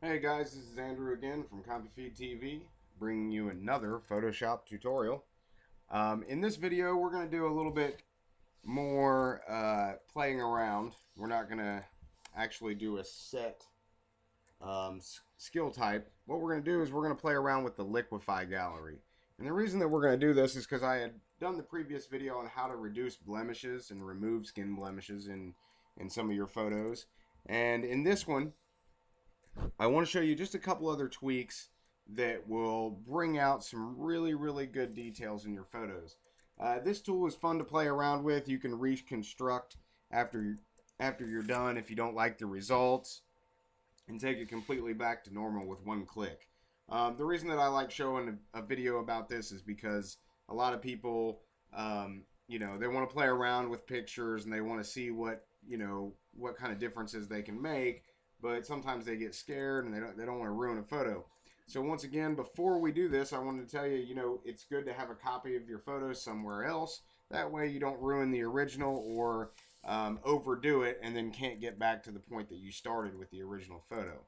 Hey guys, this is Andrew again from CopyFeed TV, bringing you another Photoshop tutorial. In this video, we're going to do a little bit more playing around. We're not going to actually do a set skill type. What we're going to do is we're going to play around with the Liquify Gallery. And the reason that we're going to do this is because I had done the previous video on how to reduce blemishes and remove skin blemishes in some of your photos. And in this one, I want to show you just a couple other tweaks that will bring out some really good details in your photos. This tool is fun to play around with. You can reconstruct after you're done if you don't like the results, and take it completely back to normal with one click. The reason that I like showing a video about this is because a lot of people, they want to play around with pictures and they want to see what kind of differences they can make, but sometimes they get scared and they don't want to ruin a photo. So once again, before we do this, I wanted to tell you, it's good to have a copy of your photos somewhere else. That way you don't ruin the original or overdo it and then can't get back to the point that you started with the original photo.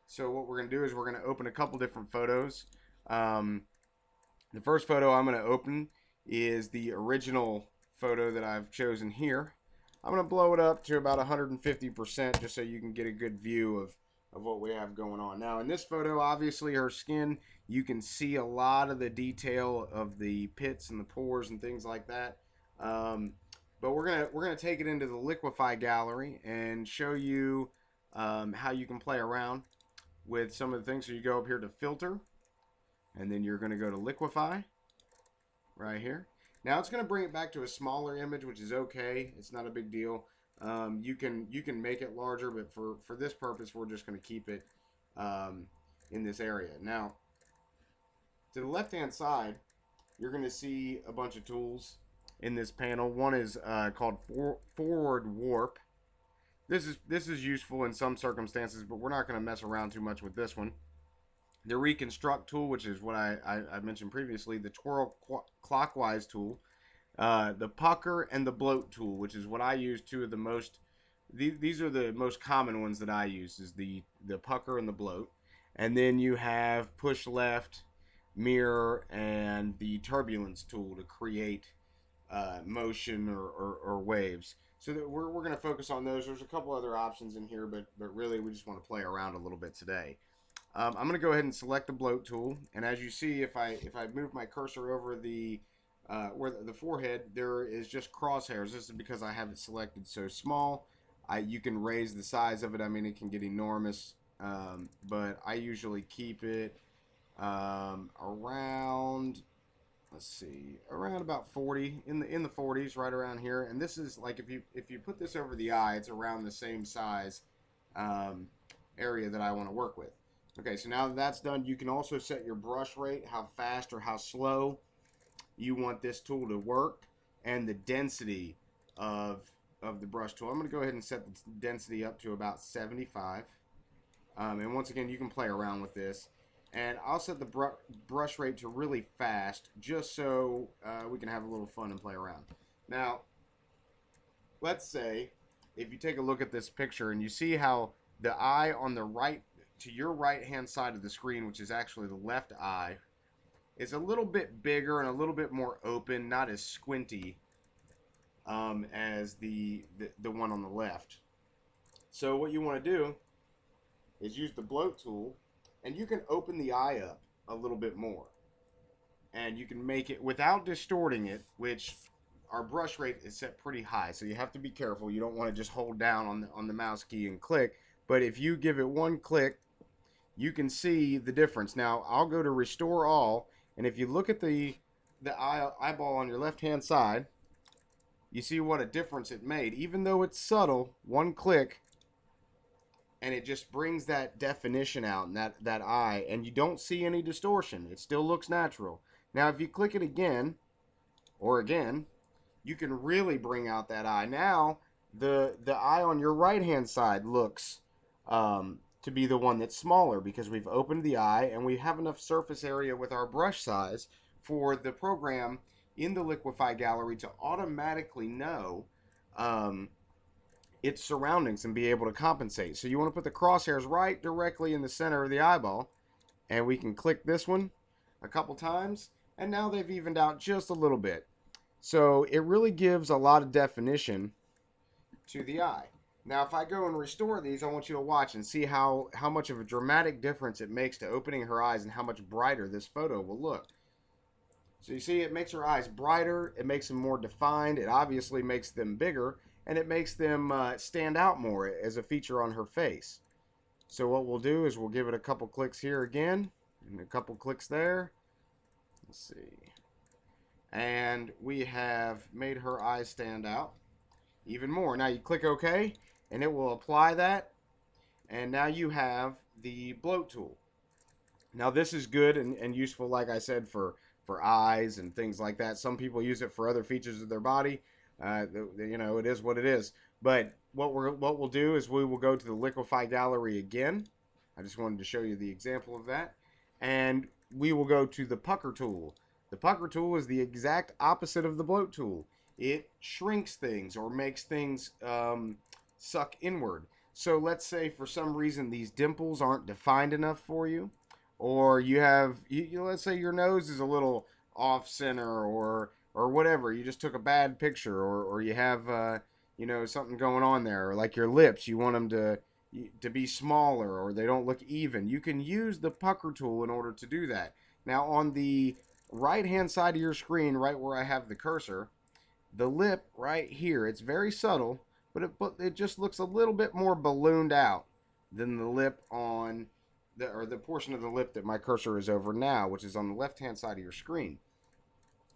So what we're going to do is we're going to open a couple different photos. The first photo I'm going to open is the original photo that I've chosen here. I'm going to blow it up to about 150% just so you can get a good view of what we have going on. Now in this photo, obviously her skin, you can see a lot of the detail of the pits and the pores and things like that. But we're gonna take it into the Liquify Gallery and show you how you can play around with some of the things. So you go up here to Filter, and then you're going to go to Liquify right here. Now it's going to bring it back to a smaller image, which is okay. It's not a big deal. You can make it larger, but for this purpose, we're just going to keep it in this area. Now, to the left-hand side, you're going to see a bunch of tools in this panel. One is called Forward Warp. This is useful in some circumstances, but we're not going to mess around too much with this one. The Reconstruct tool, which is what I mentioned previously, the Twirl Clockwise tool, the Pucker, and the Bloat tool, which is what I use. Two of the most, these are the most common ones that I use, is the Pucker and the Bloat. And then you have Push Left, Mirror, and the Turbulence tool to create motion or waves. So that we're going to focus on those. There's a couple other options in here, but really we just want to play around a little bit today. I'm going to go ahead and select the Bloat tool, and as you see, if I move my cursor over the where the forehead, there is just crosshairs. This is because I have it selected so small. You can raise the size of it. I mean, it can get enormous, but I usually keep it around, let's see, around about 40, in the 40s, right around here. And this is like, if you put this over the eye, it's around the same size area that I want to work with. Okay, so now that that's done, you can also set your brush rate, how fast or how slow you want this tool to work, and the density of the brush tool. I'm going to go ahead and set the density up to about 75. And once again, you can play around with this. And I'll set the brush rate to really fast, just so we can have a little fun and play around. Now, let's say, if you take a look at this picture and you see how the eye on the right, to your right hand side of the screen, which is actually the left eye, is a little bit bigger and a little bit more open, not as squinty as the one on the left. So what you want to do is use the Bloat tool, and you can open the eye up a little bit more, and you can make it without distorting it, which our brush rate is set pretty high, so you have to be careful. You don't want to just hold down on the mouse key and click, but if you give it one click, you can see the difference. Now I'll go to Restore All, and if you look at the eyeball on your left hand side, you see what a difference it made. Even though it's subtle, one click and it just brings that definition out in that eye, and you don't see any distortion. It still looks natural. Now if you click it again or again, you can really bring out that eye. Now the eye on your right hand side looks to be the one that's smaller, because we've opened the eye and we have enough surface area with our brush size for the program in the Liquify Gallery to automatically know its surroundings and be able to compensate. So you want to put the crosshairs right directly in the center of the eyeball, and we can click this one a couple times, and now they've evened out just a little bit. So it really gives a lot of definition to the eye. Now if I go and restore these, I want you to watch and see how much of a dramatic difference it makes to opening her eyes and how much brighter this photo will look. So you see, it makes her eyes brighter, it makes them more defined, it obviously makes them bigger, and it makes them stand out more as a feature on her face. So what we'll do is we'll give it a couple clicks here again, and a couple clicks there. Let's see. And we have made her eyes stand out even more. Now you click OK, and it will apply that, and now you have the bloat tool. Now this is good and useful, like I said, for eyes and things like that. Some people use it for other features of their body. You know, it is what it is. But what we'll do is we will go to the Liquify Gallery again. I just wanted to show you the example of that. And we will go to the pucker tool. The pucker tool is the exact opposite of the bloat tool. It shrinks things or makes things suck inward. So let's say for some reason these dimples aren't defined enough for you, or you have, let's say your nose is a little off center, or whatever. You just took a bad picture, or you have you know, something going on there, or like your lips, you want them to be smaller, or they don't look even. You can use the pucker tool in order to do that. Now on the right hand side of your screen, right where I have the cursor, the lip right here, it's very subtle, but it just looks a little bit more ballooned out than the lip on the portion of the lip that my cursor is over now, which is on the left hand side of your screen.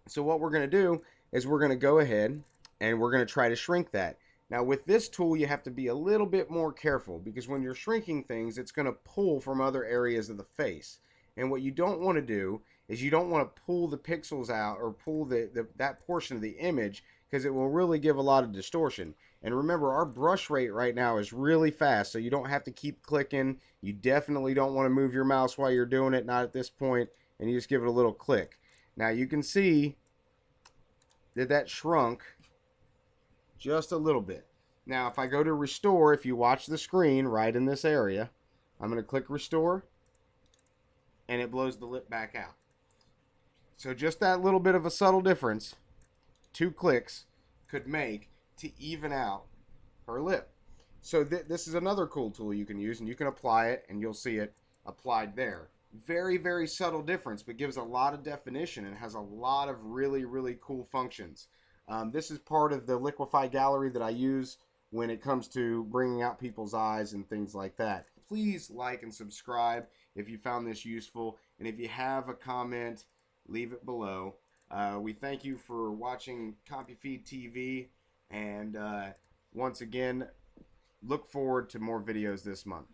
So what we're going to do is we're going to go ahead and we're going to try to shrink that. Now with this tool you have to be a little bit more careful, because when you're shrinking things it's going to pull from other areas of the face. And what you don't want to do is you don't want to pull the pixels out or pull that portion of the image, because it will really give a lot of distortion. And remember, our brush rate right now is really fast, so you don't have to keep clicking. You definitely don't want to move your mouse while you're doing it, not at this point, and you just give it a little click. Now you can see that shrunk just a little bit. Now if I go to restore, if you watch the screen right in this area, I'm going to click restore, and it blows the lip back out. So just that little bit of a subtle difference, 2 clicks, could make to even out her lip. So this is another cool tool you can use, and you can apply it and you'll see it applied there. Very, very subtle difference, but gives a lot of definition and has a lot of really, really cool functions. This is part of the Liquify Gallery that I use when it comes to bringing out people's eyes and things like that. Please like and subscribe if you found this useful, and if you have a comment, leave it below. We thank you for watching CopyFeed TV, and once again, look forward to more videos this month.